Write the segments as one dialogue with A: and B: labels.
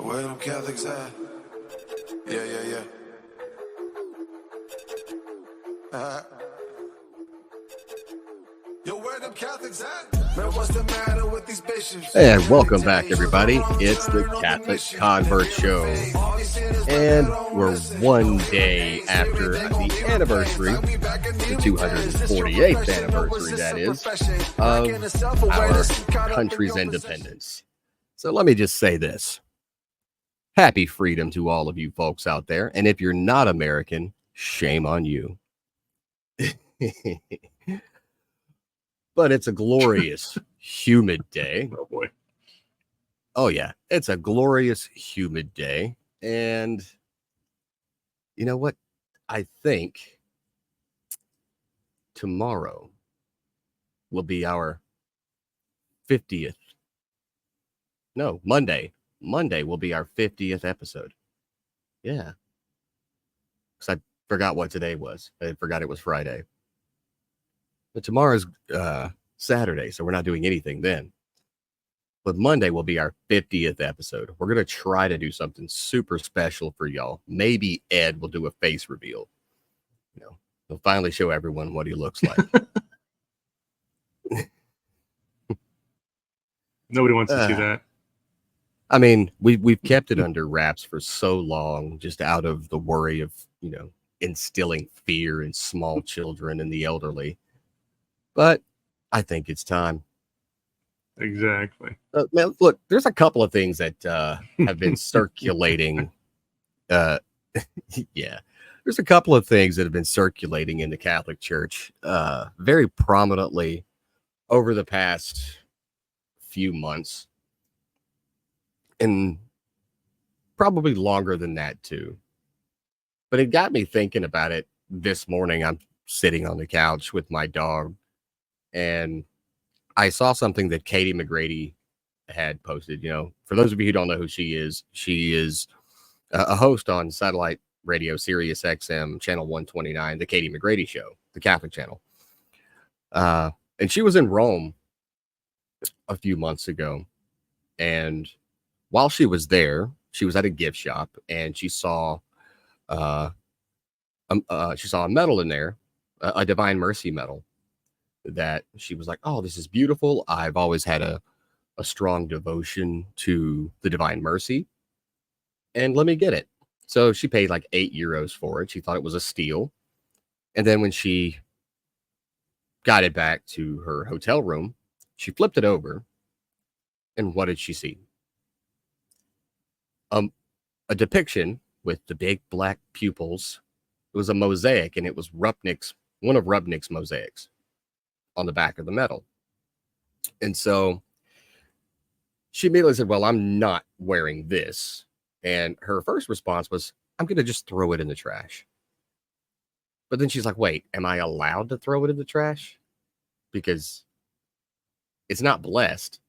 A: Where them Catholics at? Yeah. Yo, where them Catholics at? Man, what's the matter with these bishops?
B: And welcome back, everybody. It's the Catholic Convert Show. And we're one day after the anniversary, the 248th anniversary, that is, of our country's independence. So let me just say this. Happy freedom to all of you folks out there. And if you're not American, shame on you. But it's a glorious, humid day.
C: Oh, boy.
B: Oh, yeah. It's a glorious, humid day. And you know what? I think tomorrow will be our 50th. No, Monday. Monday will be our 50th episode. Yeah. Because I forgot what today was. I forgot it was Friday. But tomorrow's Saturday, so we're not doing anything then. But Monday will be our 50th episode. We're going to try to do something super special for y'all. Maybe Ed will do a face reveal. You know, he'll finally show everyone what he looks like.
C: Nobody wants to see that.
B: I mean, we've kept it under wraps for so long, just out of the worry of, you know, instilling fear in small children and the elderly. But I think it's time.
C: Exactly.
B: Man, look, there's a couple of things that have been circulating. Yeah, there's a couple of things that have been circulating in the Catholic Church very prominently over the past few months. And probably longer than that, too. But it got me thinking about it this morning. I'm sitting on the couch with my dog, and I saw something that Katie McGrady had posted. You know, for those of you who don't know who she is a host on satellite radio, Sirius XM, channel 129, the Katie McGrady Show, the Catholic channel. And she was in Rome a few months ago. And while she was there, she was at a gift shop, and she saw a medal in there, a Divine Mercy medal, that she was like, oh, this is beautiful. I've always had a strong devotion to the Divine Mercy, and let me get it. So she paid like €8 for it. She thought it was a steal. And then when she got it back to her hotel room, she flipped it over, and what did she see? A depiction with the big black pupils. It was a mosaic, and it was one of Rupnik's mosaics on the back of the medal. And so she immediately said, well, I'm not wearing this. And her first response was, I'm going to just throw it in the trash. But then she's like, wait, am I allowed to throw it in the trash? Because it's not blessed,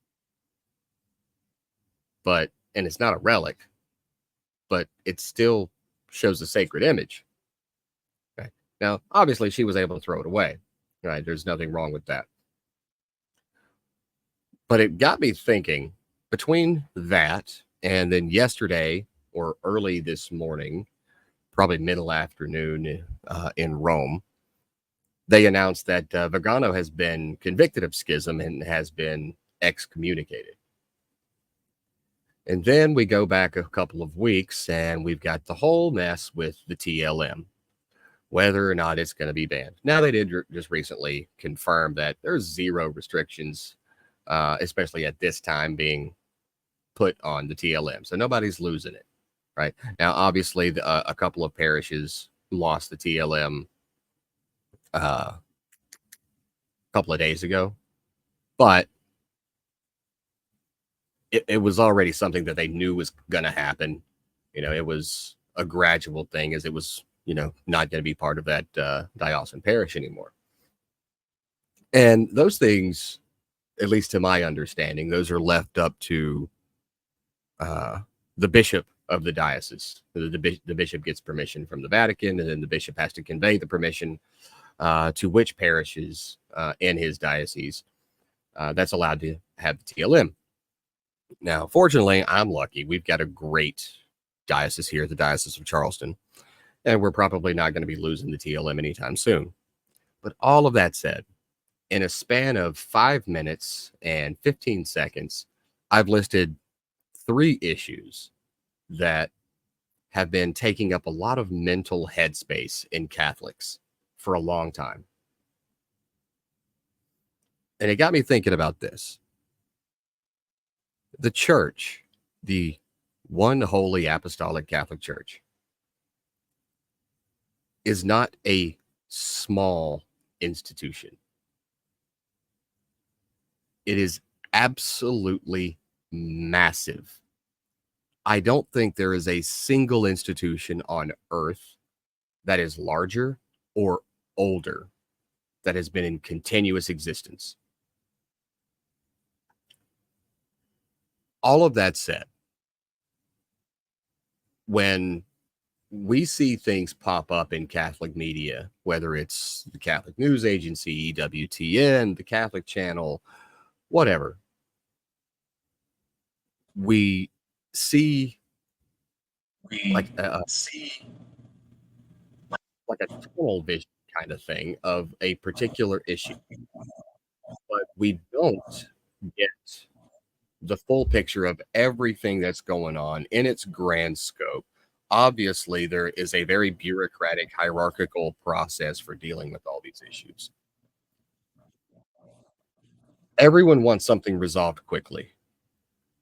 B: and it's not a relic, but it still shows a sacred image. Okay. Now, obviously, she was able to throw it away. Right? There's nothing wrong with that. But it got me thinking, between that and then yesterday or early this morning, probably middle afternoon in Rome, they announced that Vigano has been convicted of schism and has been excommunicated. And then we go back a couple of weeks, and we've got the whole mess with the TLM, whether or not it's going to be banned. Now, they did just recently confirm that there's zero restrictions, especially at this time, being put on the TLM. So nobody's losing it, right? Now, obviously, a couple of parishes lost the TLM a couple of days ago, but it was already something that they knew was going to happen. You know, it was a gradual thing, as it was, you know, not going to be part of that diocesan parish anymore. And those things, at least to my understanding, those are left up to the bishop of the diocese. The bishop gets permission from the Vatican, and then the bishop has to convey the permission to which parishes in his diocese that's allowed to have the TLM. Now, fortunately, I'm lucky. We've got a great diocese here, the Diocese of Charleston, and we're probably not going to be losing the TLM anytime soon. But all of that said, in a span of 5 minutes and 15 seconds, I've listed 3 issues that have been taking up a lot of mental headspace in Catholics for a long time. And it got me thinking about this. The church, the one holy apostolic Catholic Church, is not a small institution. It is absolutely massive. I don't think there is a single institution on earth that is larger or older that has been in continuous existence. All of that said, when we see things pop up in Catholic media, whether it's the Catholic News Agency, EWTN, the Catholic Channel, whatever, we see like a tunnel vision kind of thing of a particular issue, but we don't get the full picture of everything that's going on in its grand scope. Obviously, there is a very bureaucratic, hierarchical process for dealing with all these issues. Everyone wants something resolved quickly.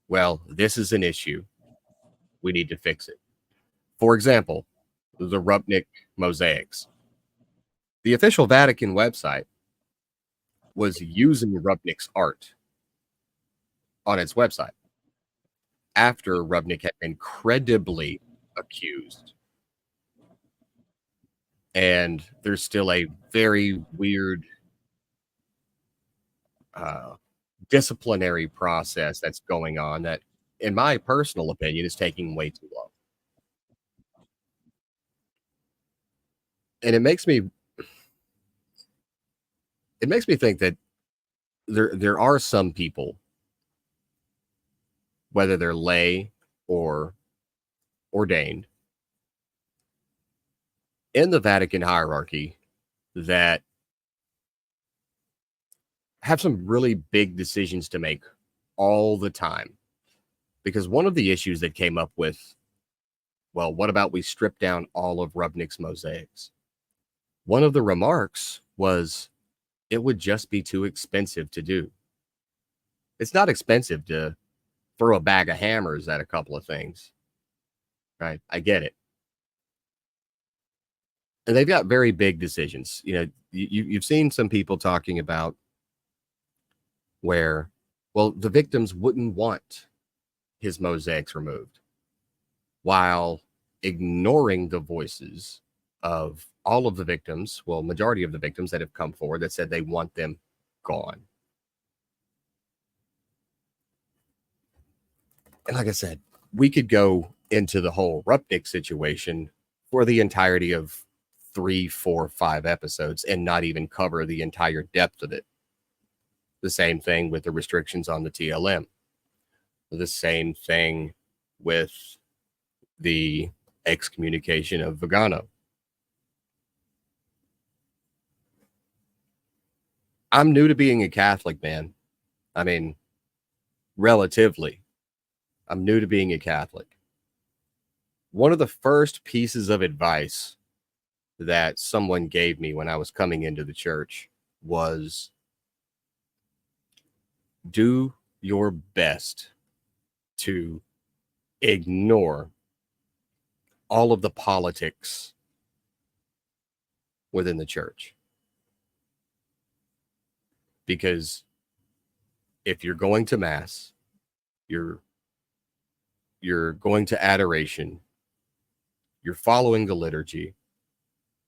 B: Well, this is an issue. We need to fix it. For example, the Rupnik mosaics. The official Vatican website was using Rupnik's art on its website after Rupnik had been credibly accused. And there's still a very weird disciplinary process that's going on that, in my personal opinion, is taking way too long. And it makes me think that there are some people, whether they're lay or ordained, in the Vatican hierarchy that have some really big decisions to make all the time. Because one of the issues that came up with, well, what about we strip down all of Rubnik's mosaics? One of the remarks was it would just be too expensive to do. It's not expensive to throw a bag of hammers at a couple of things, right? I get it. And they've got very big decisions. You know, you've seen some people talking about where, well, the victims wouldn't want his mosaics removed, while ignoring the voices of all of the victims, well, majority of the victims that have come forward that said they want them gone. And like I said, we could go into the whole Rupnik situation for the entirety of 3, 4, 5 episodes and not even cover the entire depth of it. The same thing with the restrictions on the TLM. The same thing with the excommunication of Vigano. I'm new to being a Catholic, man. I mean, relatively. I'm new to being a Catholic. One of the first pieces of advice that someone gave me when I was coming into the church was do your best to ignore all of the politics within the church. Because if you're going to mass, you're going to adoration, you're following the liturgy,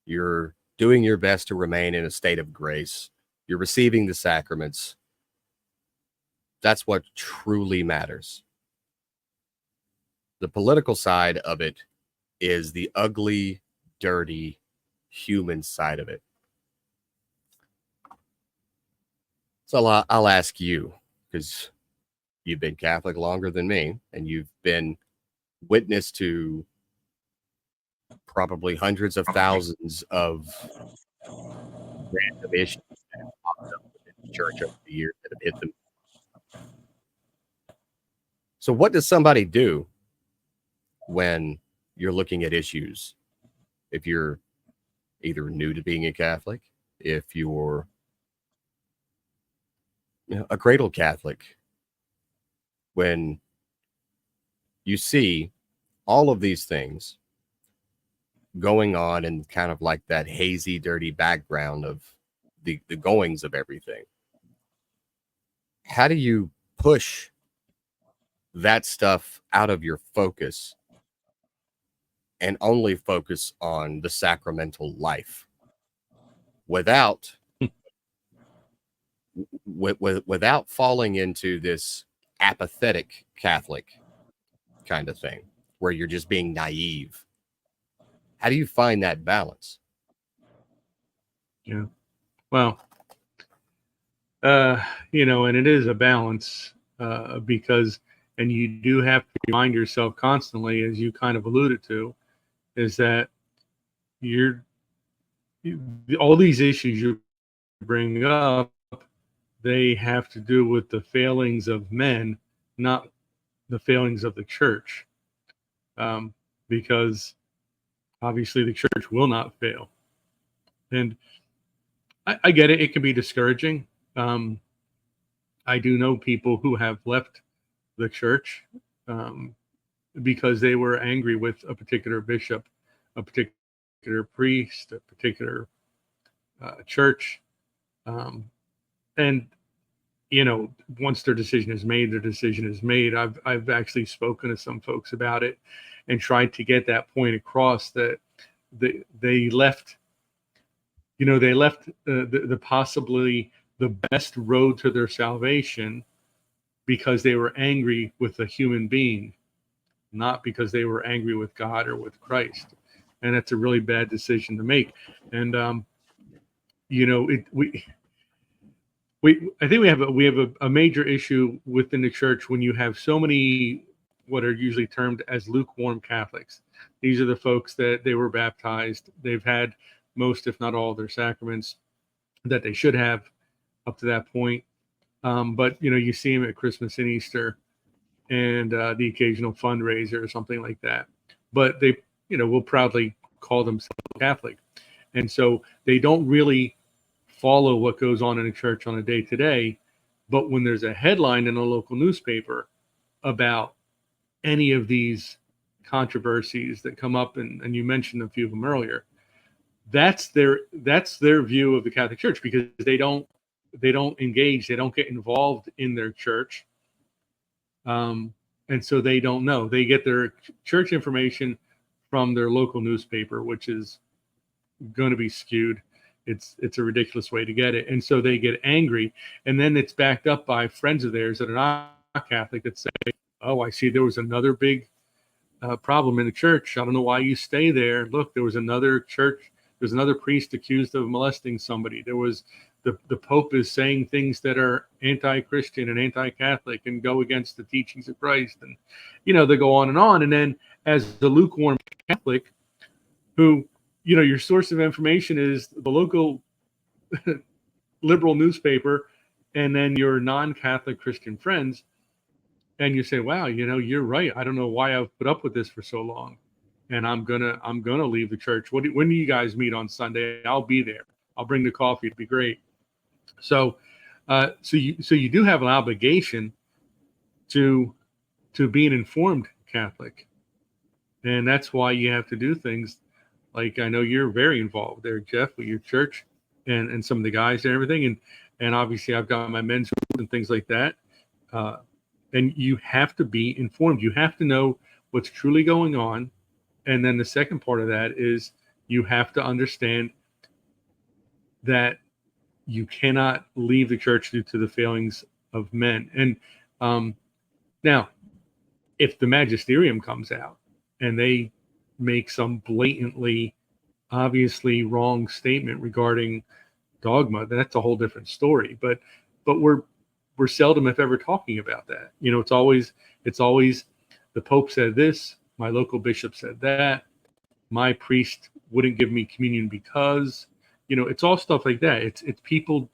B: you're doing your best to remain in a state of grace, you're receiving the sacraments. That's what truly matters. The political side of it is the ugly, dirty, human side of it. So I'll ask you, because You've been Catholic longer than me, and you've been witness to probably hundreds of thousands of random issues that have popped up within the church over the years that have hit them. So, what does somebody do when you're looking at issues? If you're either new to being a Catholic, if you're a cradle Catholic, when you see all of these things going on in kind of like that hazy, dirty background of the goings of everything, how do you push that stuff out of your focus and only focus on the sacramental life without without falling into this apathetic Catholic kind of thing where you're just being naive? How do you find that balance?
C: Yeah. Well, and it is a balance because, and you do have to remind yourself constantly, as you kind of alluded to, is that all these issues you bring up, they have to do with the failings of men, not the failings of the church, because obviously the church will not fail. And I get it. It can be discouraging. I do know people who have left the church because they were angry with a particular bishop, a particular priest, a particular church. And, once their decision is made, their decision is made. I've actually spoken to some folks about it and tried to get that point across, that they left, they left the possibly the best road to their salvation because they were angry with a human being, not because they were angry with God or with Christ. And that's a really bad decision to make. And, I think we have a major issue within the church when you have so many what are usually termed as lukewarm Catholics. These are the folks that they were baptized. They've had most, if not all, of their sacraments that they should have up to that point. But, you see them at Christmas and Easter and the occasional fundraiser or something like that. But they, will proudly call themselves Catholic. And so they don't really follow what goes on in a church on a day-to-day. But when there's a headline in a local newspaper about any of these controversies that come up, and you mentioned a few of them earlier, that's their view of the Catholic Church, because they don't engage, they don't get involved in their church, and so they don't know. They get their church information from their local newspaper, which is going to be skewed. It's a ridiculous way to get it, and so they get angry, and then it's backed up by friends of theirs that are not Catholic that say, "Oh, I see there was another big problem in the church. I don't know why you stay there. Look, there was another church. There's another priest accused of molesting somebody. There was the Pope is saying things that are anti-Christian and anti-Catholic and go against the teachings of Christ." And, they go on. And then as the lukewarm Catholic who, your source of information is the local liberal newspaper and then your non-Catholic Christian friends, and you say, wow, you're right. I don't know why I've put up with this for so long. And I'm gonna leave the church. When do you guys meet on Sunday? I'll be there. I'll bring the coffee. It'd be great. So you do have an obligation to be an informed Catholic, and that's why you have to do things like, I know you're very involved there, Jeff, with your church and some of the guys and everything, and obviously I've got my men's group and things like that. And you have to be informed. You have to know what's truly going on. And then the second part of that is you have to understand that you cannot leave the church due to the failings of men. And now, if the magisterium comes out and they make some blatantly, obviously wrong statement regarding dogma, that's a whole different story. But we're we're seldom, if ever, talking about that. You know, it's always the Pope said this, my local bishop said that, my priest wouldn't give me communion because, you know, it's all stuff like that. It's people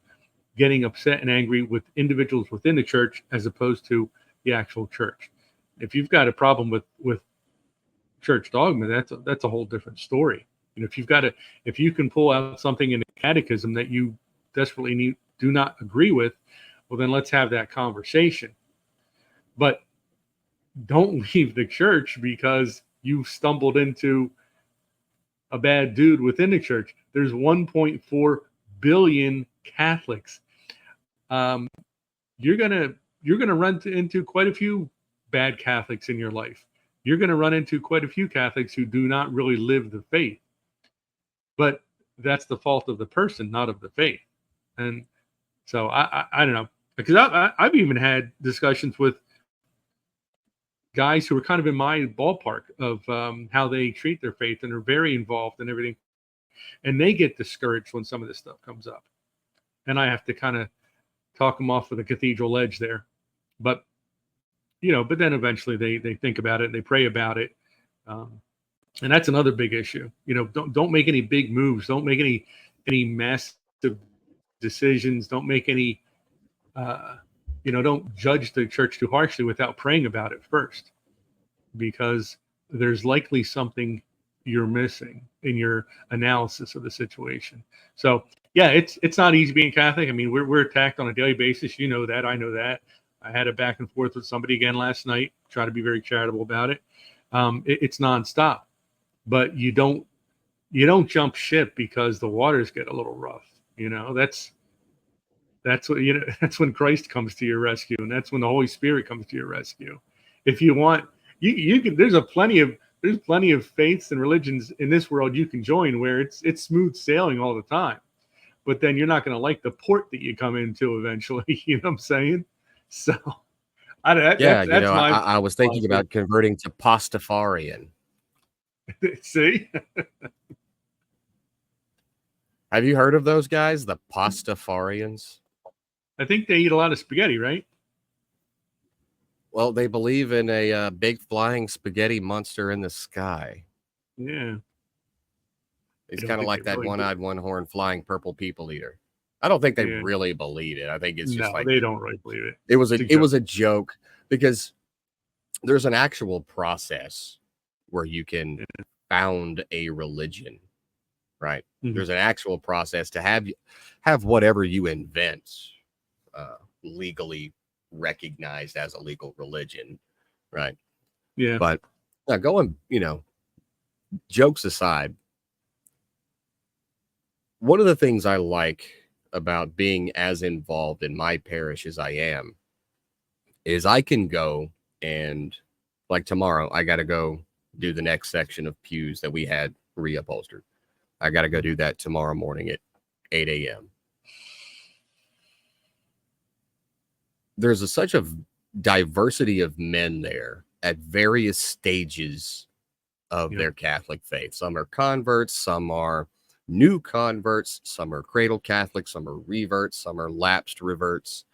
C: getting upset and angry with individuals within the church as opposed to the actual church. If you've got a problem with church dogma, that's a whole different story. You know, if you can pull out something in the catechism that you desperately do not agree with, well, then let's have that conversation. But don't leave the church because you stumbled into a bad dude within the church. There's 1.4 billion Catholics. You're gonna run into quite a few bad Catholics in your life. You're gonna run into quite a few Catholics who do not really live the faith. But that's the fault of the person, not of the faith. And so I don't know, because I've even had discussions with guys who are kind of in my ballpark of how they treat their faith and are very involved in everything. And they get discouraged when some of this stuff comes up. And I have to kind of talk them off of the cathedral ledge there. But, you know, but then eventually they think about it and they pray about it. And that's another big issue. You know, don't make any big moves. Don't make any massive decisions. Don't make any, don't judge the church too harshly without praying about it first, because there's likely something you're missing in your analysis of the situation. So yeah, it's not easy being Catholic. I mean, we're attacked on a daily basis. You know that. I know that. I had a back and forth with somebody again last night. Try to be very charitable about it. It's nonstop, but you don't jump ship because the waters get a little rough. You know, that's what, you know, that's when Christ comes to your rescue, and that's when the Holy Spirit comes to your rescue. If you want, you can. There's plenty of faiths and religions in this world you can join where it's smooth sailing all the time, but then you're not going to like the port that you come into eventually. You know what I'm saying? So,
B: I was thinking about converting to Pastafarian.
C: See,
B: have you heard of those guys, the Pastafarians?
C: I think they eat a lot of spaghetti, right?
B: Well, they believe in a big flying spaghetti monster in the sky.
C: Yeah.
B: It's kind of like that one-eyed, one-horned flying purple people eater. I don't think they really believe it. I think it's just
C: they don't really believe it.
B: It was a joke, because there's an actual process where you can found a religion, right? Mm-hmm. There's an actual process to have whatever you invent legally recognized as a legal religion, right?
C: Yeah.
B: But now going, jokes aside, one of the things I like about being as involved in my parish as I am is I can go and, like tomorrow, I got to go do the next section of pews that we had reupholstered. I got to go do that tomorrow morning at 8 a.m. There's such a diversity of men there at various stages of their Catholic faith. Some are converts, some are new converts, some are cradle Catholics, some are reverts, some are lapsed reverts,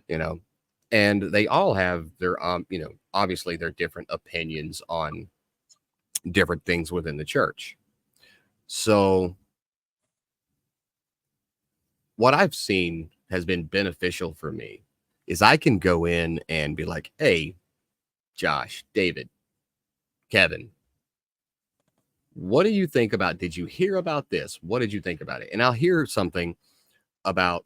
B: and they all have their, obviously their different opinions on different things within the church. So what I've seen has been beneficial for me is I can go in and be like, hey, Josh, David, Kevin, what do you think about, did you hear about this? What did you think about it? And I'll hear something about,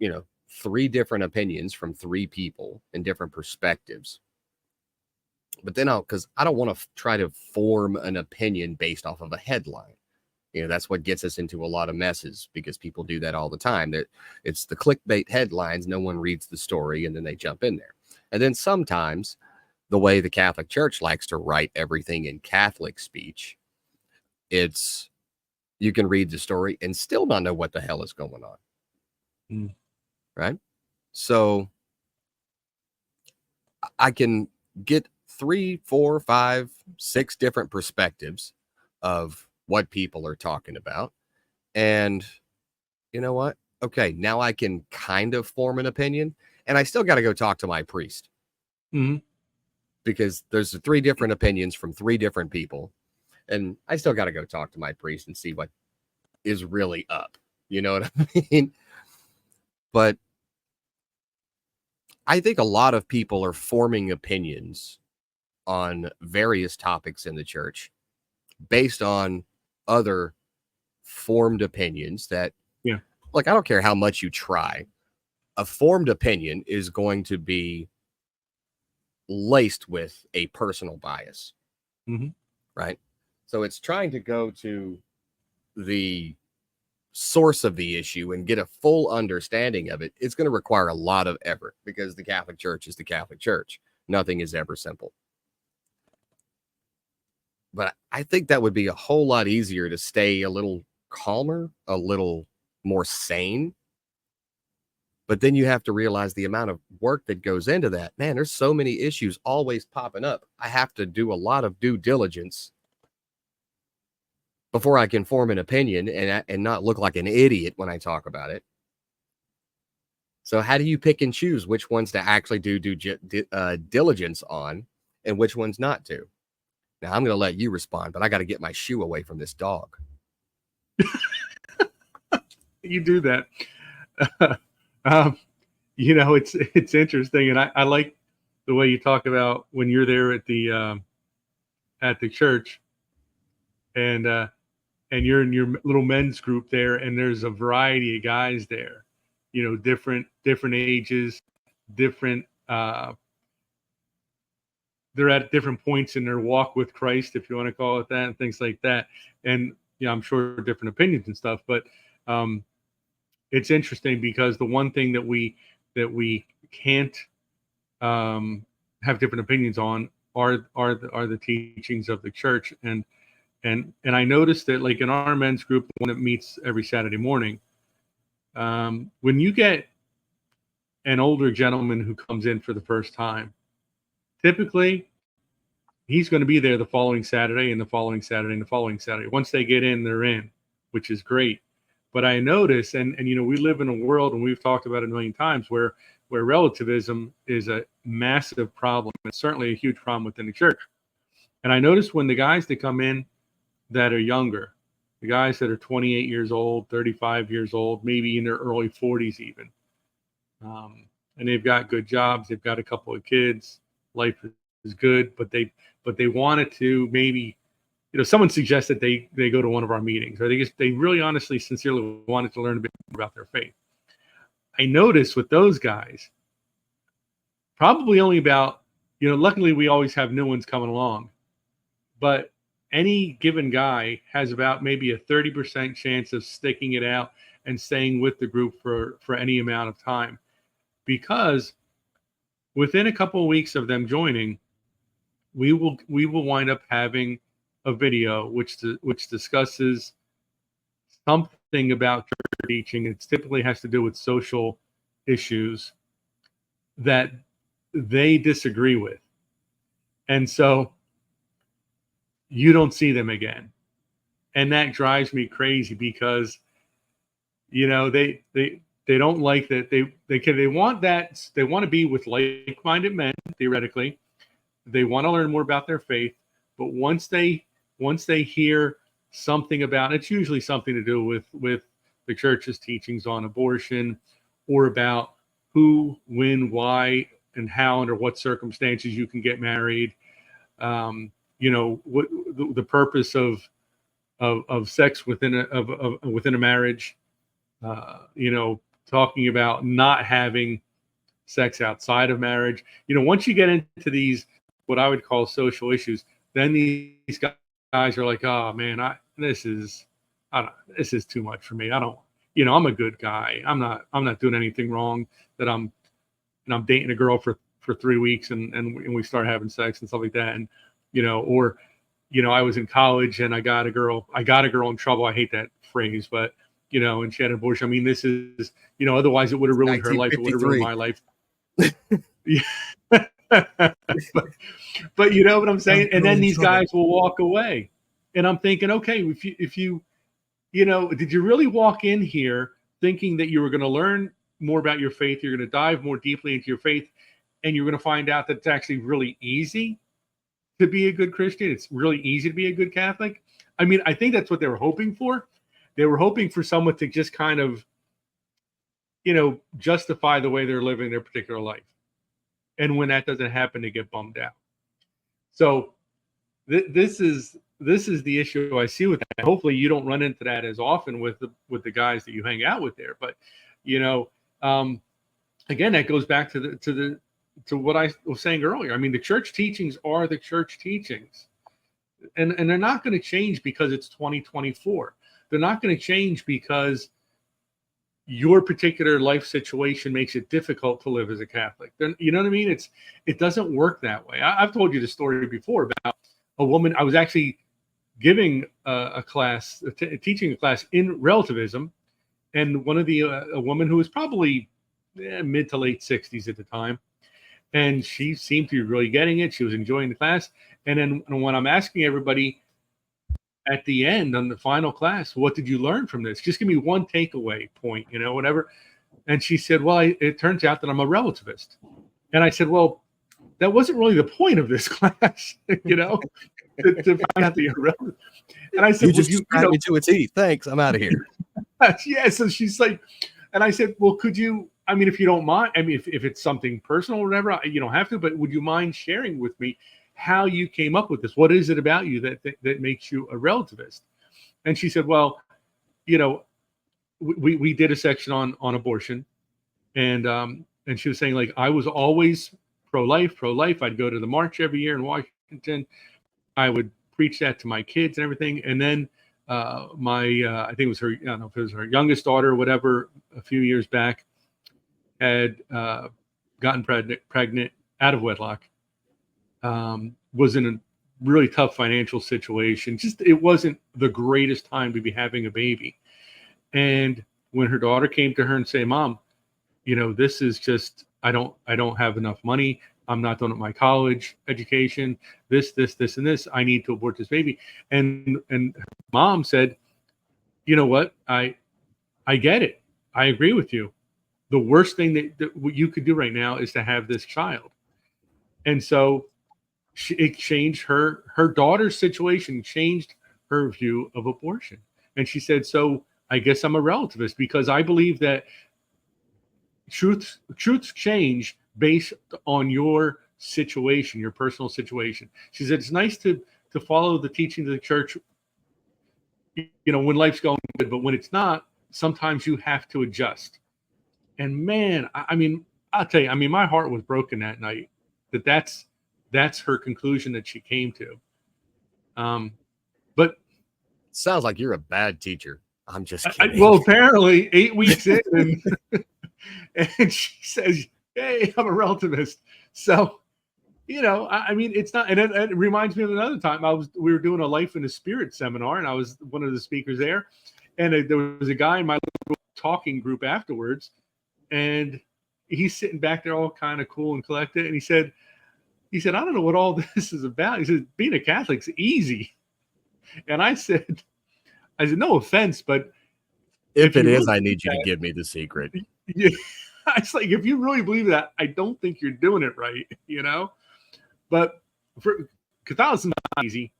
B: 3 different opinions from 3 people and different perspectives. But then because I don't want to try to form an opinion based off of a headline. That's what gets us into a lot of messes, because people do that all the time. That it's the clickbait headlines. No one reads the story and then they jump in there. And then sometimes the way the Catholic Church likes to write everything in Catholic speech, it's you can read the story and still not know what the hell is going on. Right? So I can get 3, 4, 5, 6 different perspectives of what people are talking about. And you know what? Okay, now I can kind of form an opinion. And I still got to go talk to my priest because there's 3 different opinions from 3 different people. And I still got to go talk to my priest and see what is really up. You know what I mean? But I think a lot of people are forming opinions on various topics in the church based on other formed opinions that, like, I don't care how much you try, a formed opinion is going to be laced with a personal bias, right? So it's trying to go to the source of the issue and get a full understanding of it. It's going to require a lot of effort because the Catholic Church is the Catholic Church. Nothing is ever simple. But I think that would be a whole lot easier to stay a little calmer, a little more sane. But then you have to realize the amount of work that goes into that. Man, there's so many issues always popping up. I have to do a lot of due diligence before I can form an opinion and not look like an idiot when I talk about it. So how do you pick and choose which ones to actually do diligence on and which ones not to? Now, I'm going to let you respond, but I got to get my shoe away from this dog.
C: You do that. You know, it's interesting. And I like the way you talk about when you're there at the church and you're in your little men's group there, and there's a variety of guys there, you know, different ages, different, they're at different points in their walk with Christ, if you want to call it that, and things like that. And, you know, I'm sure different opinions and stuff, but it's interesting because the one thing that we can't have different opinions on are the teachings of the church. And I noticed that, like, in our men's group, the one that meets every Saturday morning, when you get an older gentleman who comes in for the first time, typically he's going to be there the following Saturday and the following Saturday and the following Saturday. Once they get in, they're in, which is great. But I notice, and you know, we live in a world, and we've talked about it a million times, where relativism is a massive problem. It's certainly a huge problem within the church. And I notice when the guys that come in that are younger, the guys that are 28 years old, 35 years old, maybe in their early 40s even, and they've got good jobs, they've got a couple of kids, life is good, but they wanted to maybe, you know, someone suggested they go to one of our meetings, or they really honestly, sincerely wanted to learn a bit more about their faith. I noticed with those guys, probably only about, you know, luckily we always have new ones coming along, but any given guy has about maybe a 30% chance of sticking it out and staying with the group for any amount of time, because within a couple of weeks of them joining, we will wind up having a video which discusses something about church teaching. It typically has to do with social issues that they disagree with, and so you don't see them again. And that drives me crazy because, you know, they don't like that. They want that. They want to be with like-minded men, theoretically. They want to learn more about their faith. But once they hear something about, it's usually something to do with the church's teachings on abortion, or about who, when, why, and how, under what circumstances you can get married. You know, what the purpose of sex within a marriage. You know, talking about not having sex outside of marriage. You know, once you get into these, what I would call social issues, then these guys are like, oh man, this is too much for me. I don't, you know, I'm a good guy. I'm not doing anything wrong. That I'm dating a girl for 3 weeks and we start having sex and stuff like that. And, you know, or, you know, I was in college and I got a girl in trouble. I hate that phrase, but, you know, and she had an abortion. I mean, this is, you know, otherwise it would have ruined her life. It would have ruined my life. but you know what I'm saying? And then these guys will walk away. And I'm thinking, okay, if you, you know, did you really walk in here thinking that you were going to learn more about your faith. You're going to dive more deeply into your faith, and you're going to find out that it's actually really easy to be a good Christian. It's really easy to be a good Catholic. I mean, I think that's what they were hoping for. They were hoping for someone to just kind of, justify the way they're living their particular life. And when that doesn't happen, they get bummed out. So this is the issue I see with that. Hopefully you don't run into that as often with the guys that you hang out with there. But, again, that goes back to what I was saying earlier. I mean, the church teachings are the church teachings. And they're not going to change because it's 2024. They're not going to change because your particular life situation makes it difficult to live as a Catholic. You know what I mean? It doesn't work that way. I've told you the story before about a woman. I was actually giving a class, teaching a class in relativism, and one of a woman who was probably mid to late 60s at the time, and she seemed to be really getting it. She was enjoying the class. And then when I'm asking everybody at the end on the final class, what did you learn from this? Just give me one takeaway point, whatever. And she said, well, it turns out that I'm a relativist. And I said, well, that wasn't really the point of this class, to find out that you're a relativist. And I said,
B: you just described me to a T. Thanks. I'm out of here.
C: Yeah. So she's like, and I said, well, could you, I mean, if you don't mind, I mean, if it's something personal or whatever, you don't have to, but would you mind sharing with me how you came up with this? What is it about you that makes you a relativist? And she said, well, we did a section on abortion, and she was saying, like, I was always pro-life. I'd go to the march every year in Washington. I would preach that to my kids and everything. And then I think it was her, I don't know if it was her youngest daughter or whatever, a few years back, had gotten pregnant out of wedlock. Was in a really tough financial situation. Just, it wasn't the greatest time to be having a baby. And when her daughter came to her and say, Mom, this is just, I don't have enough money. I'm not done with my college education. This, and this. I need to abort this baby. And Mom said, you know what? I get it. I agree with you. The worst thing that what you could do right now is to have this child. And so it changed her daughter's situation, changed her view of abortion. And she said, so I guess I'm a relativist because I believe that truths change based on your situation, your personal situation. She said, it's nice to follow the teachings of the church, when life's going good, but when it's not, sometimes you have to adjust. And man, I mean, I'll tell you, I mean, my heart was broken that night that's her conclusion that she came to. But
B: sounds like you're a bad teacher. I'm just kidding.
C: Well, apparently 8 weeks in, and she says, hey, I'm a relativist. So, I mean, it's not, and it reminds me of another time we were doing a Life in the Spirit seminar, and I was one of the speakers there. And there was a guy in my little talking group afterwards, and he's sitting back there all kind of cool and collected. And he said, I don't know what all this is about. He said, being a Catholic's easy. And I said, no offense, but
B: if it is, I need you to give me the secret.
C: Yeah, it's like, if you really believe that, I don't think you're doing it right, But for Catholicism is not easy.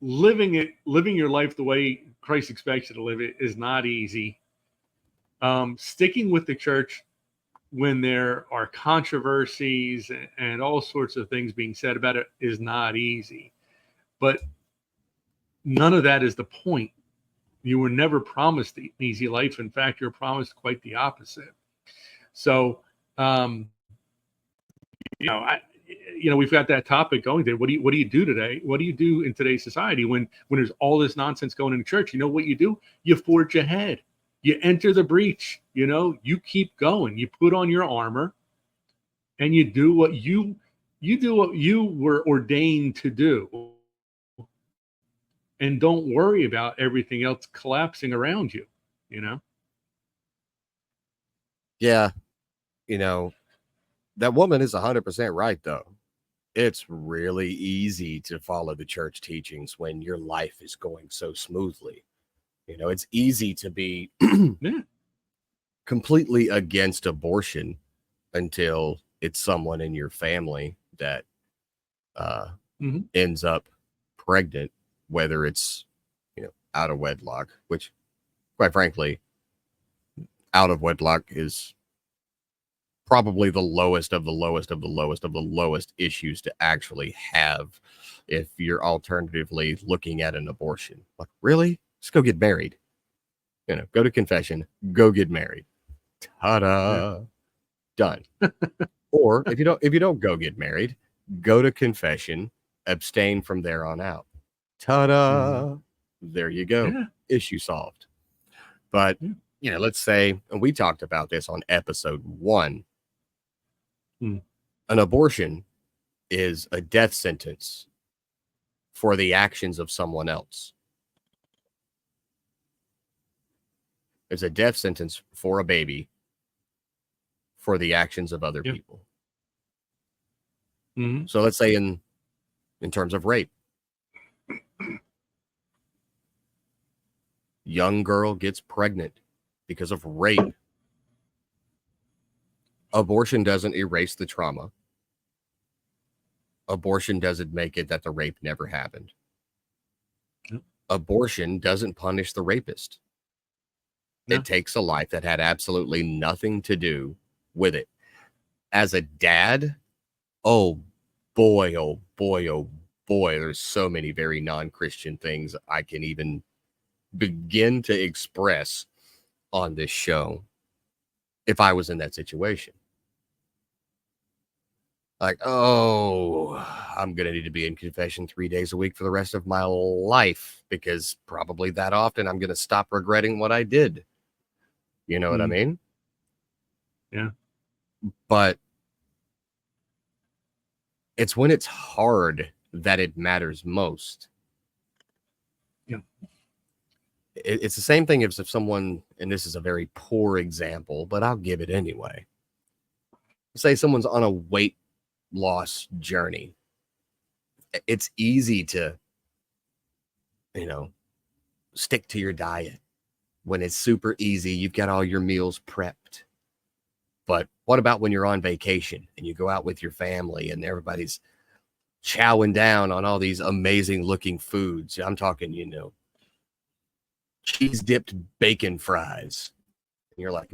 C: Living your life the way Christ expects you to live it is not easy. Sticking with the church when there are controversies and all sorts of things being said about it is not easy. But none of that is the point. You were never promised an easy life. In fact, you're promised quite the opposite. So, we've got that topic going there. What do you do today? What do you do in today's society when there's all this nonsense going in the church? You know what you do? You forge ahead. You enter the breach. You keep going. You put on your armor, and you do what you were ordained to do, and don't worry about everything else collapsing around you.
B: Yeah, that woman is 100% right, though. It's really easy to follow the church teachings when your life is going so smoothly. It's easy to be completely against abortion until it's someone in your family that ends up pregnant, whether it's, out of wedlock, which, quite frankly, out of wedlock is probably the lowest of the lowest of the lowest of the lowest issues to actually have if you're alternatively looking at an abortion. Like, really? Just go get married. Go to confession, go get married. Ta-da.
C: Yeah.
B: Done. Or if you don't go get married, go to confession, abstain from there on out. Ta-da. There you go.
C: Yeah.
B: Issue solved. But let's say, and we talked about this on episode 1. An abortion is a death sentence for the actions of someone else. It's a death sentence for a baby for the actions of other people. So let's say in terms of rape, young girl gets pregnant because of rape. Abortion doesn't erase the trauma. Abortion doesn't make it that the rape never happened. Abortion doesn't punish the rapist. It takes a life that had absolutely nothing to do with it. As a dad, oh boy, there's so many very non-Christian things I can even begin to express on this show if I was in that situation. Like, I'm going to need to be in confession 3 days a week for the rest of my life, because probably that often I'm going to stop regretting what I did. You know what I mean?
C: Yeah.
B: But it's when it's hard that it matters most.
C: Yeah.
B: It's the same thing as if someone, and this is a very poor example, but I'll give it anyway. Say someone's on a weight loss journey. It's easy to, stick to your diet when it's super easy. You've got all your meals prepped. But what about when you're on vacation and you go out with your family and everybody's chowing down on all these amazing looking foods? I'm talking, cheese dipped bacon fries. And you're like,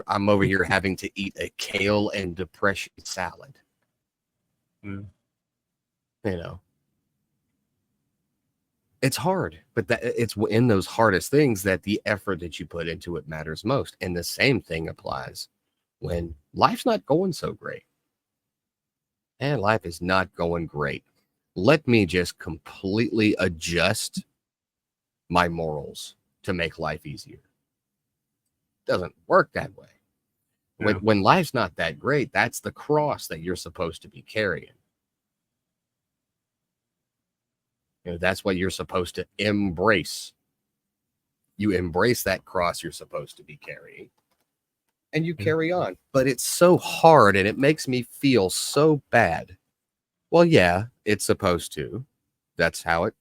B: I'm over here having to eat a kale and depression salad. It's hard, but it's in those hardest things that the effort that you put into it matters most. And the same thing applies when life's not going so great. And life is not going great. Let me just completely adjust my morals to make life easier. Doesn't work that way. Yeah. When life's not that great, that's the cross that you're supposed to be carrying. That's what you're supposed to embrace. You embrace that cross you're supposed to be carrying, and you carry on. But it's so hard, and it makes me feel so bad. Well, yeah, it's supposed to. That's how it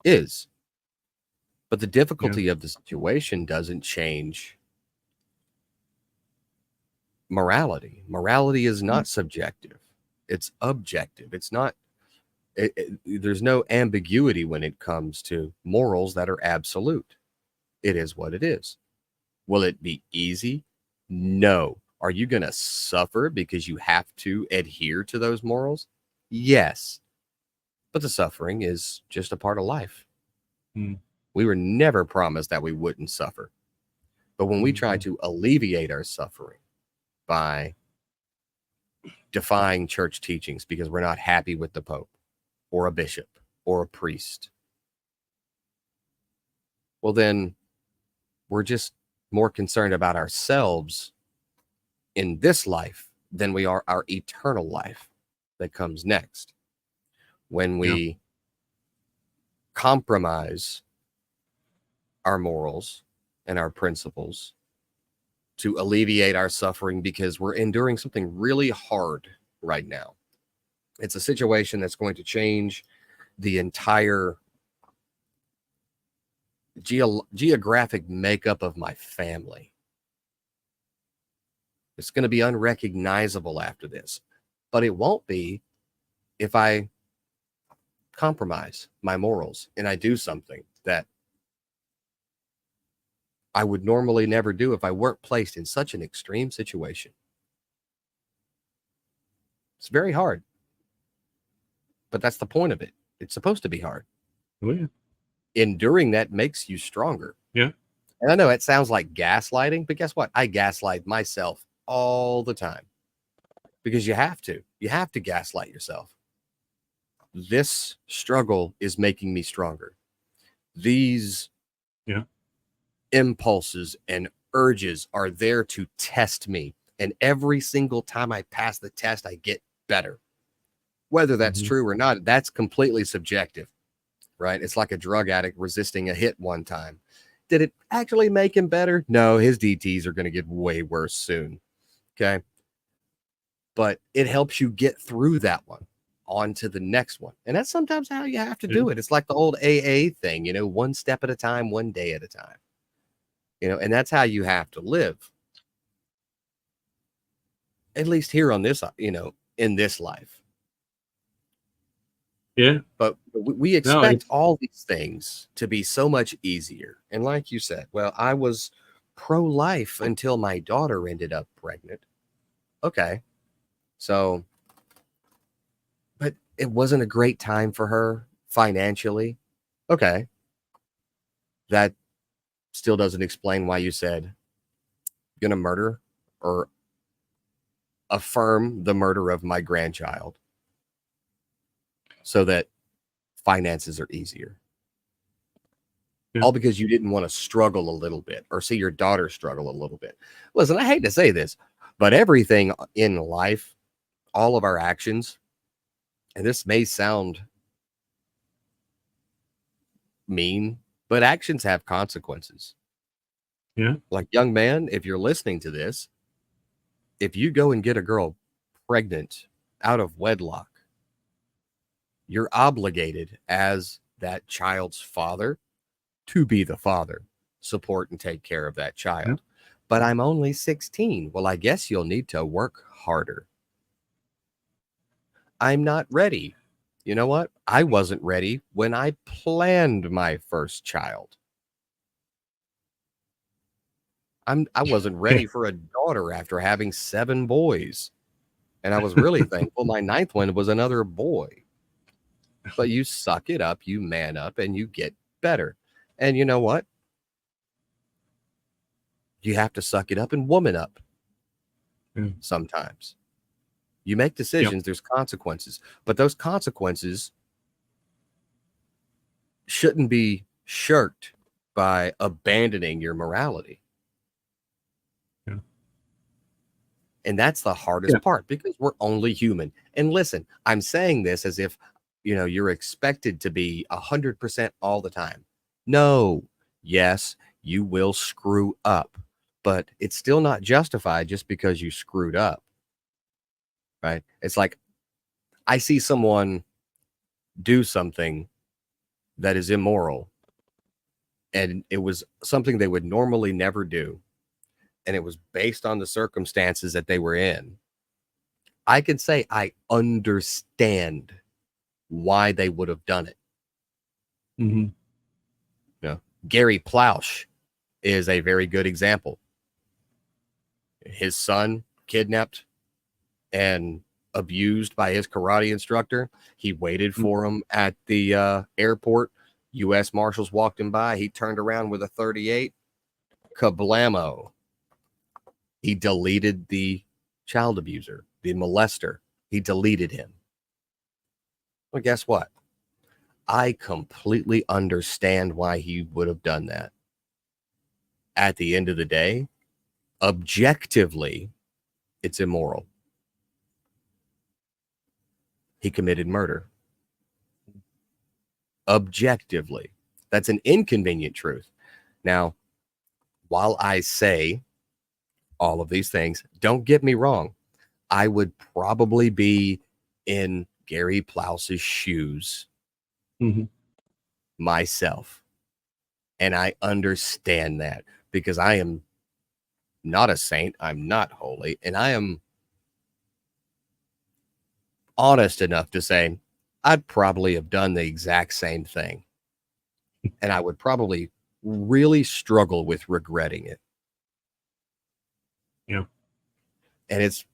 B: is. But the difficulty of the situation doesn't change morality. Morality is not subjective. It's objective. It's not. There's no ambiguity when it comes to morals that are absolute. It is what it is. Will it be easy? No. Are you going to suffer because you have to adhere to those morals? Yes. But the suffering is just a part of life. We were never promised that we wouldn't suffer. But when we try to alleviate our suffering by defying church teachings because we're not happy with the Pope, or a bishop, or a priest, well, then we're just more concerned about ourselves in this life than we are our eternal life that comes next. When we compromise our morals and our principles to alleviate our suffering because we're enduring something really hard right now. It's a situation that's going to change the entire geographic makeup of my family. It's going to be unrecognizable after this, but it won't be if I compromise my morals and I do something that I would normally never do if I weren't placed in such an extreme situation. It's very hard, but that's the point of it. It's supposed to be hard.
C: Oh, yeah.
B: Enduring that makes you stronger.
C: Yeah.
B: And I know it sounds like gaslighting, but guess what? I gaslight myself all the time because you have to. You have to gaslight yourself. This struggle is making me stronger. These impulses and urges are there to test me. And every single time I pass the test, I get better. Whether that's true or not, that's completely subjective, right? It's like a drug addict resisting a hit one time. Did it actually make him better? No, his DTs are going to get way worse soon. Okay. But it helps you get through that one on to the next one. And that's sometimes how you have to do it. It's like the old AA thing, you know, one step at a time, one day at a time. You know, and that's how you have to live. At least here on this, you know, in this life.
C: Yeah.
B: But we expect all these things to be so much easier. And like you said, well, I was pro-life until my daughter ended up pregnant. Okay. So, but it wasn't a great time for her financially. Okay. That still doesn't explain why you said you're gonna murder or affirm the murder of my grandchild so that finances are easier. All because you didn't want to struggle a little bit or see your daughter struggle a little bit. Listen, I hate to say this, but everything in life, all of our actions, and this may sound mean, but actions have consequences.
C: Yeah.
B: Like, young man, if you're listening to this, if you go and get a girl pregnant out of wedlock, you're obligated as that child's father to be the father, support and take care of that child. Yeah. But I'm only 16. Well, I guess you'll need to work harder. I'm not ready. You know what? I wasn't ready when I planned my first child. I wasn't ready for a daughter after having 7 boys. And I was really thankful my 9th one was another boy. But you suck it up, you man up, and you get better. And you know what? You have to suck it up and woman up sometimes. You make decisions, there's consequences. But those consequences shouldn't be shirked by abandoning your morality. Yeah. And that's the hardest part because we're only human. And listen, I'm saying this as if, you know, you're expected to be 100% all the time. No. Yes, you will screw up, but it's still not justified just because you screwed up. Right? It's like I see someone do something that is immoral and it was something they would normally never do. And it was based on the circumstances that they were in. I can say I understand why they would have done it. Mm-hmm. Yeah. Gary Ploush is a very good example. His son kidnapped and abused by his karate instructor. He waited for him at the airport. U.S. Marshals walked him by. He turned around with a .38. Kablamo. He deleted the child abuser, the molester. He deleted him. Well, guess what? I completely understand why he would have done that. At the end of the day, objectively, it's immoral. He committed murder. Objectively. That's an inconvenient truth. Now, while I say all of these things, don't get me wrong. I would probably be in Gary Plouse's shoes myself. And I understand that because I am not a saint. I'm not holy. And I am honest enough to say I'd probably have done the exact same thing. And I would probably really struggle with regretting it.
C: Yeah.
B: And it's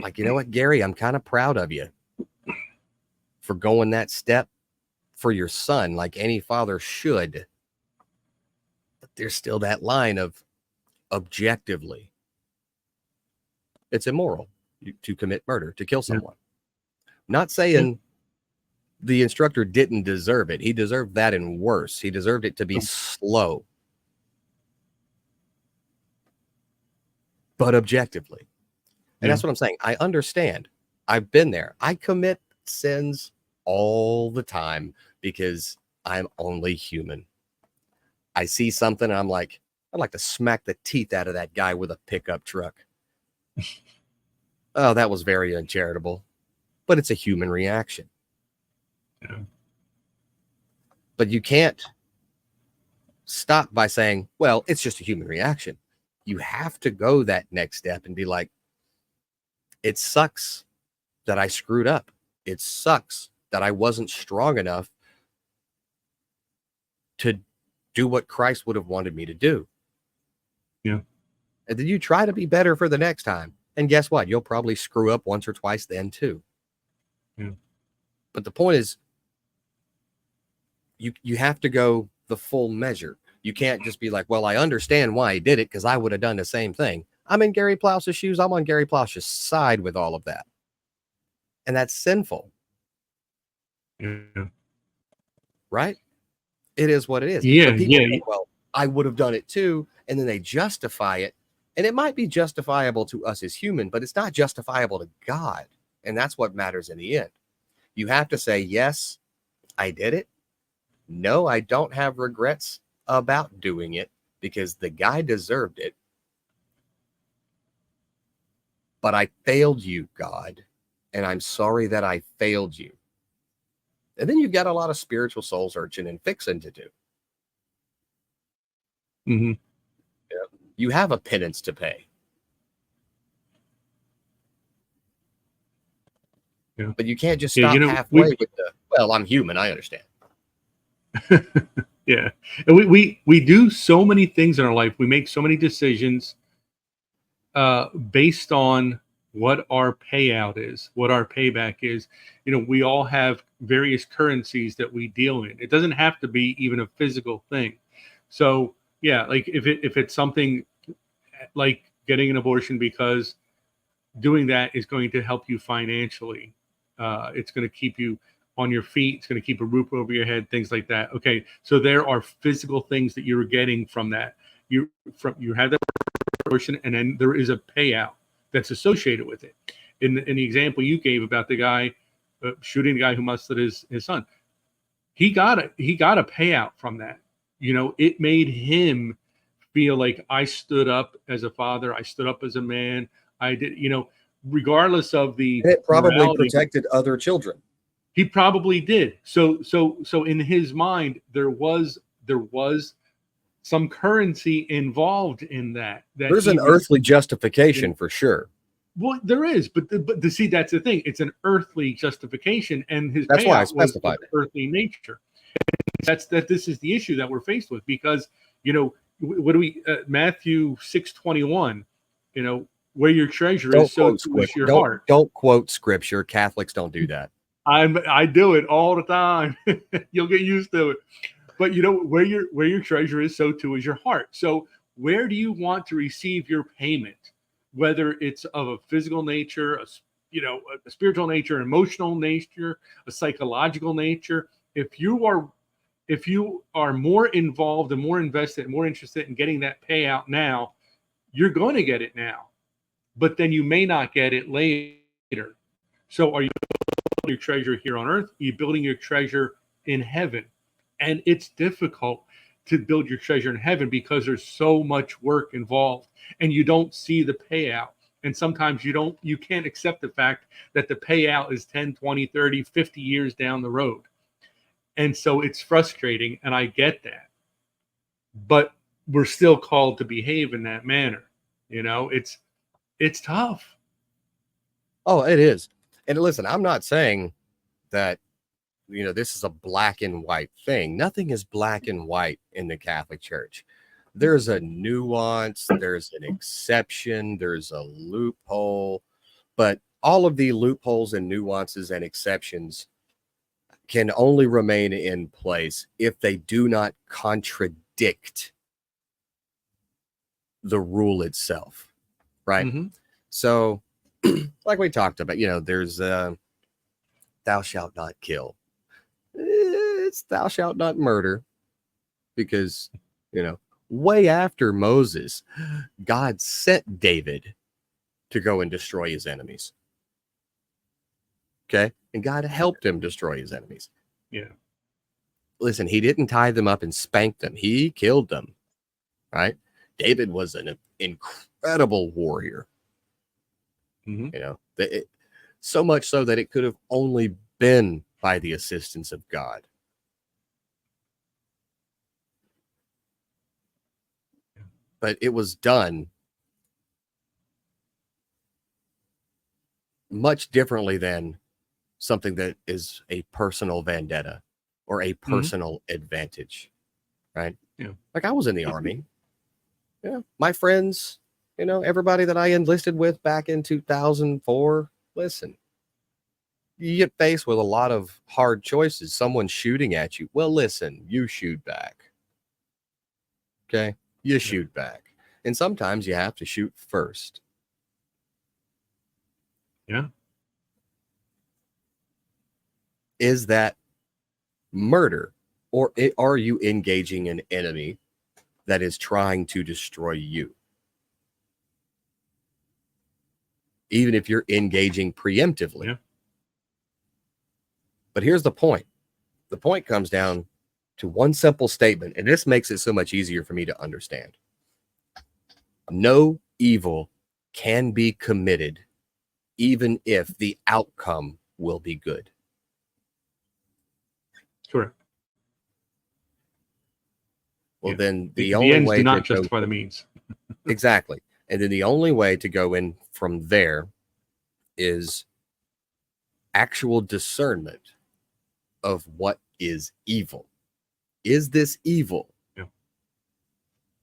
B: like, you know what, Gary, I'm kind of proud of you for going that step for your son, like any father should. But there's still that line of objectively, it's immoral to commit murder, to kill someone. Not saying the instructor didn't deserve it. He deserved that and worse. He deserved it to be slow. But objectively. And that's what I'm saying. I understand. I've been there. I commit sins all the time because I'm only human. I see something and I'm like, I'd like to smack the teeth out of that guy with a pickup truck. Oh, that was very uncharitable. But it's a human reaction.
C: Yeah.
B: But you can't stop by saying, well, it's just a human reaction. You have to go that next step and be like, it sucks that I screwed up. It sucks that I wasn't strong enough to do what Christ would have wanted me to do.
C: Yeah.
B: And then you try to be better for the next time. And guess what? You'll probably screw up once or twice then too.
C: Yeah.
B: But the point is, you have to go the full measure. You can't just be like, well, I understand why he did it because I would have done the same thing. I'm in Gary Plausch's shoes. I'm on Gary Plausch's side with all of that. And that's sinful.
C: Yeah.
B: Right? It is what it is.
C: Yeah.
B: But people
C: Yeah.
B: think, well, I would have done it too. And then they justify it. And it might be justifiable to us as human, but it's not justifiable to God. And that's what matters in the end. You have to say, yes, I did it. No, I don't have regrets about doing it because the guy deserved it. But I failed you, God, and I'm sorry that I failed you. And then you've got a lot of spiritual soul searching and fixing to do.
C: Mm-hmm.
B: Yeah. You have a penance to pay.
C: Yeah.
B: But you can't just stop halfway with the, well, I'm human, I understand.
C: Yeah. And we do so many things in our life. We make so many decisions based on what our payout is, what our payback is. You know, we all have various currencies that we deal in. It doesn't have to be even a physical thing. So yeah, like if it's something like getting an abortion because doing that is going to help you financially. It's going to keep you on your feet. It's going to keep a roof over your head, things like that. Okay. So there are physical things that you're getting from that. You have that abortion, and then there is a payout that's associated with it. In the example you gave about the guy shooting the guy who molested his son, he got a payout from that. You know, it made him feel like I stood up as a father. I stood up as a man. I did, you know, regardless of the.
B: And it probably
C: morality,
B: protected other children.
C: He probably did. So in his mind, there was some currency involved in that.
B: There's an earthly justification for sure.
C: Well, there is, but see, that's the thing. It's an earthly justification, and
B: that's why I specified
C: was earthly nature. This is the issue that we're faced with, because, you know, what do we Matthew 6:21, you know, where your treasure is, so is your heart.
B: Don't quote scripture. Catholics don't do that.
C: I do it all the time. You'll get used to it. But you know, where your treasure is, so too is your heart. So where do you want to receive your payment? Whether it's of a physical nature, a spiritual nature, emotional nature, a psychological nature. If you are more involved and more invested and more interested in getting that payout now, you're going to get it now. But then you may not get it later. So are you building your treasure here on earth? Are you building your treasure in heaven? And it's difficult to build your treasure in heaven because there's so much work involved and you don't see the payout. And sometimes you can't accept the fact that the payout is 10, 20, 30, 50 years down the road. And so it's frustrating. And I get that. but we're still called to behave in that manner. You know, it's tough.
B: Oh, it is. And listen, I'm not saying that, this is a black and white thing. Nothing is black and white in the Catholic Church. There's a nuance, there's an exception, there's a loophole, but all of the loopholes and nuances and exceptions can only remain in place if they do not contradict the rule itself, right?
C: Mm-hmm.
B: So, like we talked about, there's thou shalt not kill. It's thou shalt not murder, because, way after Moses, God sent David to go and destroy his enemies. Okay? And God helped him destroy his enemies.
C: Yeah.
B: Listen, he didn't tie them up and spank them. He killed them, right? David was an incredible warrior.
C: Mm-hmm.
B: So much so that it could have only been by the assistance of God. But it was done much differently than something that is a personal vendetta or a personal advantage, right?
C: Yeah.
B: Like, I was in the army. Yeah, my friends, everybody that I enlisted with back in 2004. Listen, you get faced with a lot of hard choices. Someone's shooting at you. Well, listen, you shoot back. Okay, you shoot back, and sometimes you have to shoot first.
C: Yeah.
B: Is that murder, or are you engaging an enemy that is trying to destroy you? Even if you're engaging preemptively.
C: Yeah.
B: But here's the point. The point comes down to one simple statement, and this makes it so much easier for me to understand. No evil can be committed, even if the outcome will be good.
C: Correct.
B: Well, then the
C: only ends
B: way
C: do not
B: to
C: justify the means.
B: Exactly. And then the only way to go in from there is actual discernment of what is evil. Is this evil?
C: Yeah.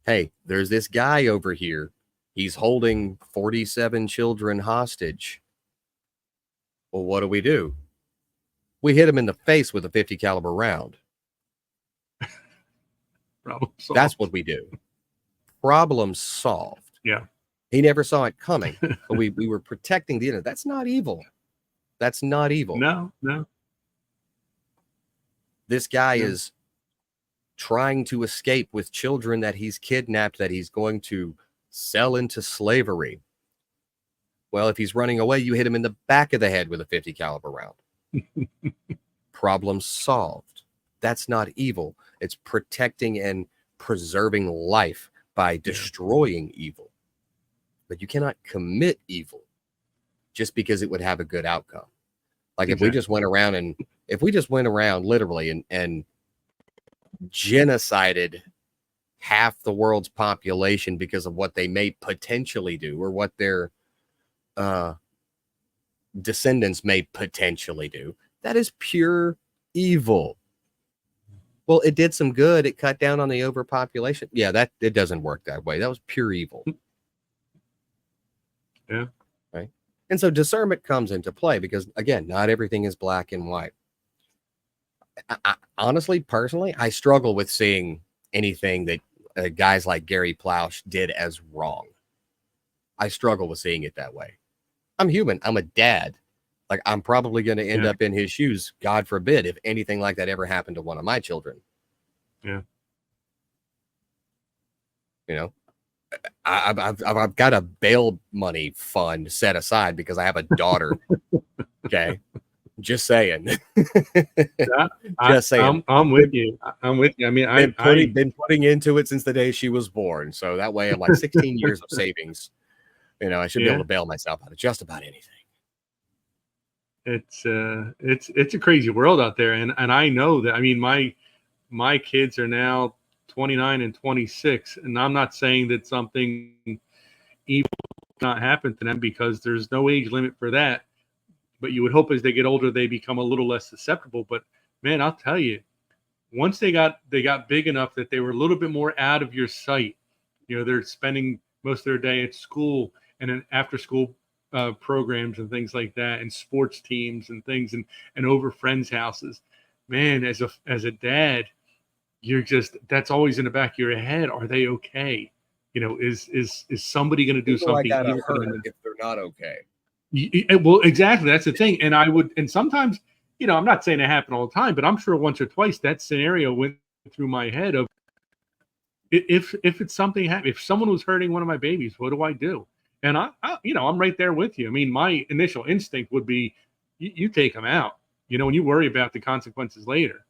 B: Hey, there's this guy over here. He's holding 47 children hostage. Well, what do? We hit him in the face with a 50 caliber round.
C: Problem solved.
B: That's what we do. Problem solved.
C: Yeah.
B: He never saw it coming, but we were protecting the innocent. That's not evil. That's not evil.
C: No.
B: This guy is trying to escape with children that he's kidnapped, that he's going to sell into slavery. Well, if he's running away, you hit him in the back of the head with a 50 caliber round. Problem solved. That's not evil. It's protecting and preserving life by destroying evil. But you cannot commit evil just because it would have a good outcome. Like if we just went around literally and genocided half the world's population because of what they may potentially do, or what their descendants may potentially do, that is pure evil. Well, it did some good. It cut down on the overpopulation. Yeah, that it doesn't work that way. That was pure evil.
C: Yeah.
B: Right. And so discernment comes into play because, again, not everything is black and white. I honestly, personally, I struggle with seeing anything that guys like Gary Plausch did as wrong. I struggle with seeing it that way. I'm human. I'm a dad. Like, I'm probably going to end up in his shoes, God forbid, if anything like that ever happened to one of my children.
C: Yeah.
B: You know, I've got a bail money fund set aside because I have a daughter. Okay. Just saying. Just saying.
C: I'm with you. I'm with you. I mean, I've
B: been putting into it since the day she was born. So that way I'm like 16 years of savings. You know, I should be able to bail myself out of just about anything.
C: It's a crazy world out there. And I know that, I mean, my kids are now 29 and 26. And I'm not saying that something evil not happen to them, because there's no age limit for that. But you would hope as they get older, they become a little less susceptible. But man, I'll tell you, once they got big enough that they were a little bit more out of your sight, they're spending most of their day at school and in after school programs and things like that, and sports teams and things, and over friends' houses. Man, as a dad, you're just, that's always in the back of your head. Are they okay? Is somebody going to do something evil
B: if they're not okay?
C: Well, exactly. That's the thing. And sometimes, I'm not saying it happened all the time, but I'm sure once or twice that scenario went through my head of, if it's something happened, if someone was hurting one of my babies, what do I do? And I'm right there with you. I mean, my initial instinct would be, you take them out, and you worry about the consequences later.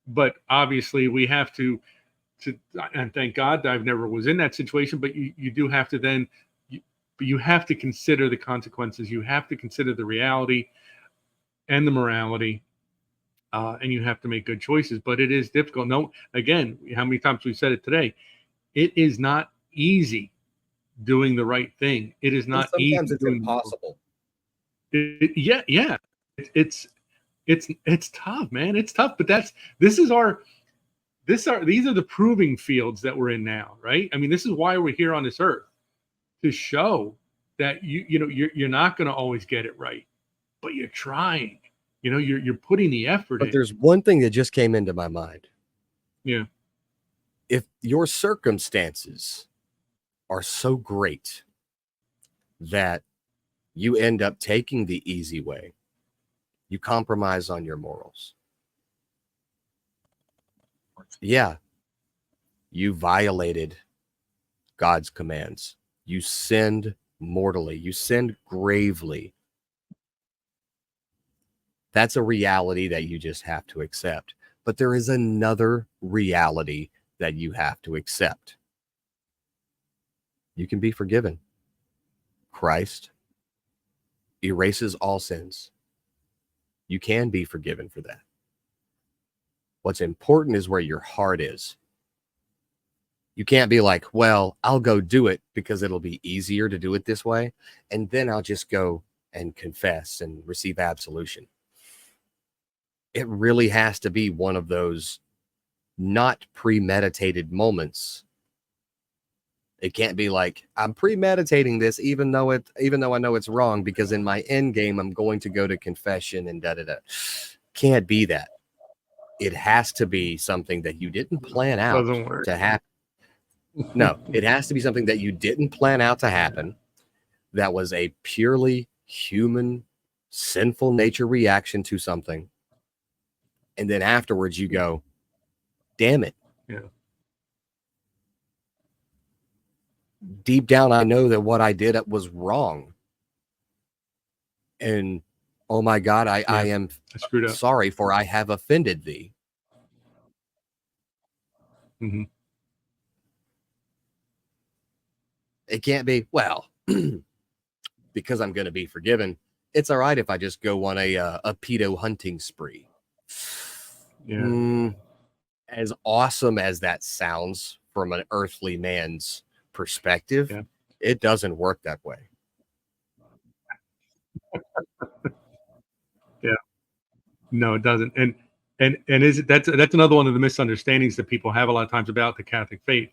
C: But obviously we have to, and thank God I've never was in that situation, but you do have to then, you have to consider the consequences. You have to consider the reality and the morality, and you have to make good choices. But it is difficult. No, again, how many times we've said it today? It is not easy doing the right thing. It is not easy.
B: Sometimes it's impossible.
C: Yeah. It's tough, man. It's tough. But these are the proving fields that we're in now, right? I mean, this is why we're here on this earth, to show that you're not going to always get it right, but you're trying. You're putting the effort in.
B: But there's one thing that just came into my mind.
C: Yeah.
B: If your circumstances are so great that you end up taking the easy way, you compromise on your morals. Yeah. You violated God's commands. You sinned mortally. You sinned gravely. That's a reality that you just have to accept. But there is another reality that you have to accept. You can be forgiven. Christ erases all sins. You can be forgiven for that. What's important is where your heart is. You can't be like, well, I'll go do it because it'll be easier to do it this way, and then I'll just go and confess and receive absolution. It really has to be one of those not premeditated moments. It can't be like, I'm premeditating this, even though I know it's wrong, because in my end game, I'm going to go to confession and da-da-da. Can't be that. It has to be something that you didn't plan out to happen. No, it has to be something that you didn't plan out to happen. That was a purely human, sinful nature reaction to something. And then afterwards you go, damn it.
C: Yeah.
B: Deep down, I know that what I did was wrong. And oh my God, I am sorry, for I have offended thee.
C: Mm-hmm.
B: It can't be, well, because I'm going to be forgiven, it's all right if I just go on a pedo hunting spree.
C: Yeah.
B: As awesome as that sounds from an earthly man's perspective, it doesn't work that way.
C: Yeah. No, it doesn't. And that's another one of the misunderstandings that people have a lot of times about the Catholic faith.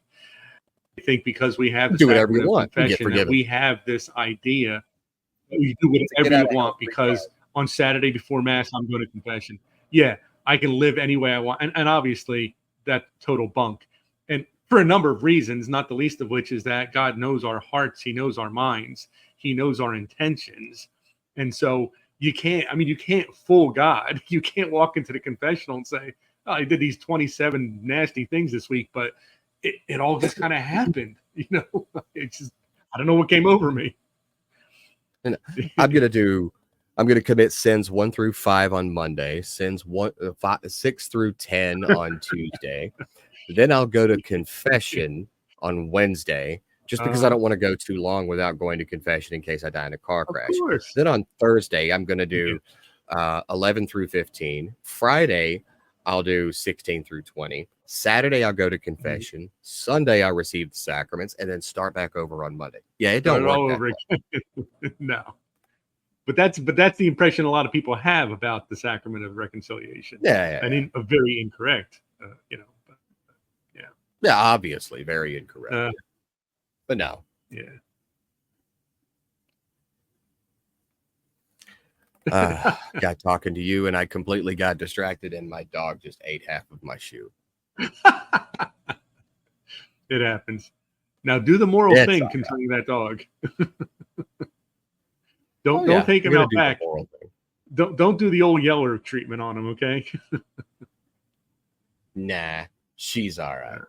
C: I think because we have the
B: do whatever you want,
C: confession, that we have this idea that you do whatever you want, because on Saturday before Mass, I'm going to confession. Yeah, I can live any way I want. And obviously, that's total bunk. And for a number of reasons, not the least of which is that God knows our hearts. He knows our minds. He knows our intentions. And so you can't fool God. You can't walk into the confessional and say, oh, I did these 27 nasty things this week, but it all just kind of happened. It's just, I don't know what came over me.
B: And I'm going to commit sins 1 through 5 on Monday, sins 6 through 10 on Tuesday. Then I'll go to confession on Wednesday, just because I don't want to go too long without going to confession in case I die in a car crash. Then on Thursday, I'm going to do 11 through 15. Friday, I'll do 16 through 20. Saturday, I'll go to confession. Sunday, I'll receive the sacraments, and then start back over on Monday. Yeah, it don't
C: Start
B: work
C: all
B: that
C: over
B: way.
C: again. No. But that's the impression a lot of people have about the sacrament of reconciliation.
B: Yeah.
C: A very incorrect, but, yeah.
B: Yeah, obviously, very incorrect. But no.
C: Yeah.
B: Got talking to you, and I completely got distracted, and my dog just ate half of my shoe.
C: It happens. Now do the moral thing concerning that dog. Don't take him out back. Don't do the old Yeller treatment on him, okay?
B: Nah, she's all right.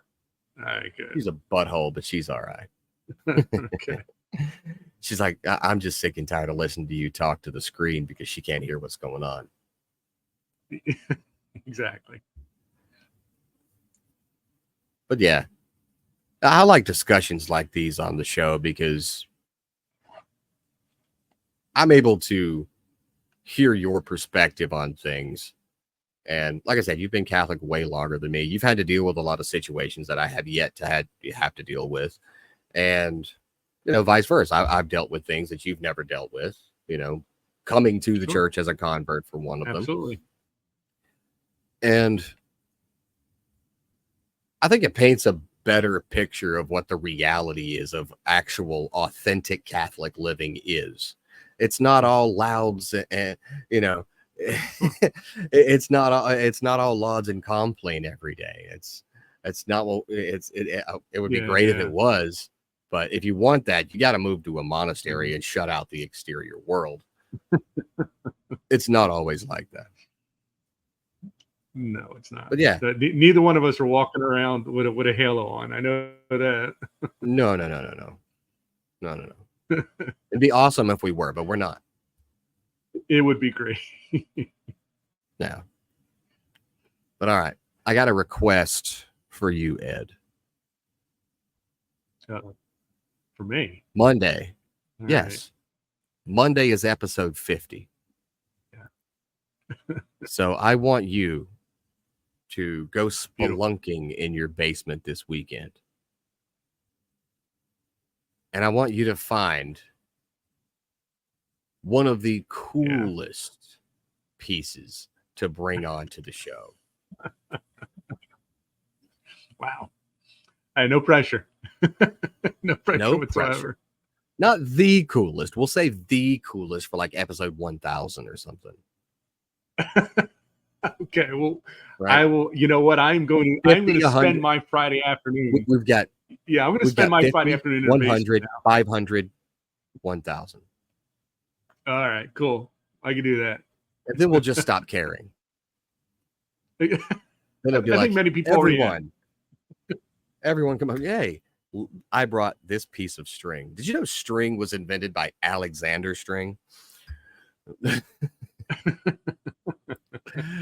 C: All right, good.
B: She's a butthole, but she's all right.
C: Okay.
B: She's like, I'm just sick and tired of listening to you talk to the screen because she can't hear what's going on.
C: Exactly.
B: But yeah, I like discussions like these on the show because I'm able to hear your perspective on things. And like I said, you've been Catholic way longer than me. You've had to deal with a lot of situations that I have yet to have to deal with. And, vice versa. I've dealt with things that you've never dealt with, coming to the church as a convert for one of them.
C: Absolutely.
B: And I think it paints a better picture of what the reality is of actual authentic Catholic living is. It's not all lauds and, it's not all lauds and complain every day. It's not what it would be great if it was, but if you want that, you got to move to a monastery and shut out the exterior world. It's not always like that.
C: No, it's not.
B: But yeah,
C: neither one of us are walking around with a halo on. I know that.
B: No. It'd be awesome if we were, but we're not.
C: It would be great.
B: No. But all right, I got a request for you, Ed.
C: For me?
B: Monday.
C: All
B: yes.
C: Right.
B: Monday is episode 50.
C: Yeah.
B: So I want you to go spelunking in your basement this weekend. And I want you to find one of the coolest pieces to bring on to the show.
C: Wow. I had no pressure. No pressure whatsoever.
B: Pressure. Not the coolest. We'll say the coolest for like episode 1000 or something.
C: Okay, well, right. I will. You know what? I'm going to spend my Friday afternoon.
B: We've got.
C: Yeah, I'm going to spend my 50, Friday afternoon.
B: 100, 500, 1000.
C: All right, cool. I can do that.
B: And then we'll just stop caring. Then it'll be
C: I think many people
B: everyone come up. Hey, I brought this piece of string. Did you know string was invented by Alexander String? That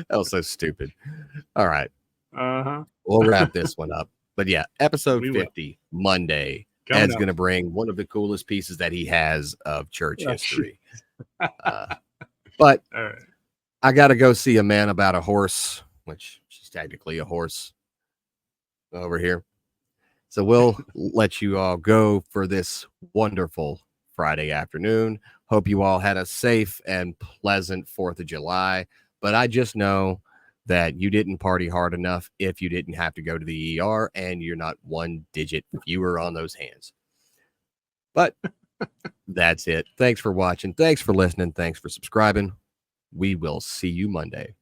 B: was so stupid. All right. We'll wrap this one up. But yeah, episode 50, Monday. Ed's going to bring one of the coolest pieces that he has of church history. But I got to go see a man about a horse, which she's technically a horse over here. So we'll let you all go for this wonderful Friday afternoon. Hope you all had a safe and pleasant 4th of July. But I just know that you didn't party hard enough if you didn't have to go to the ER and you're not one digit fewer on those hands. But that's it. Thanks for watching. Thanks for listening. Thanks for subscribing. We will see you Monday.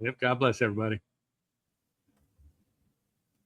C: Yep. God bless everybody.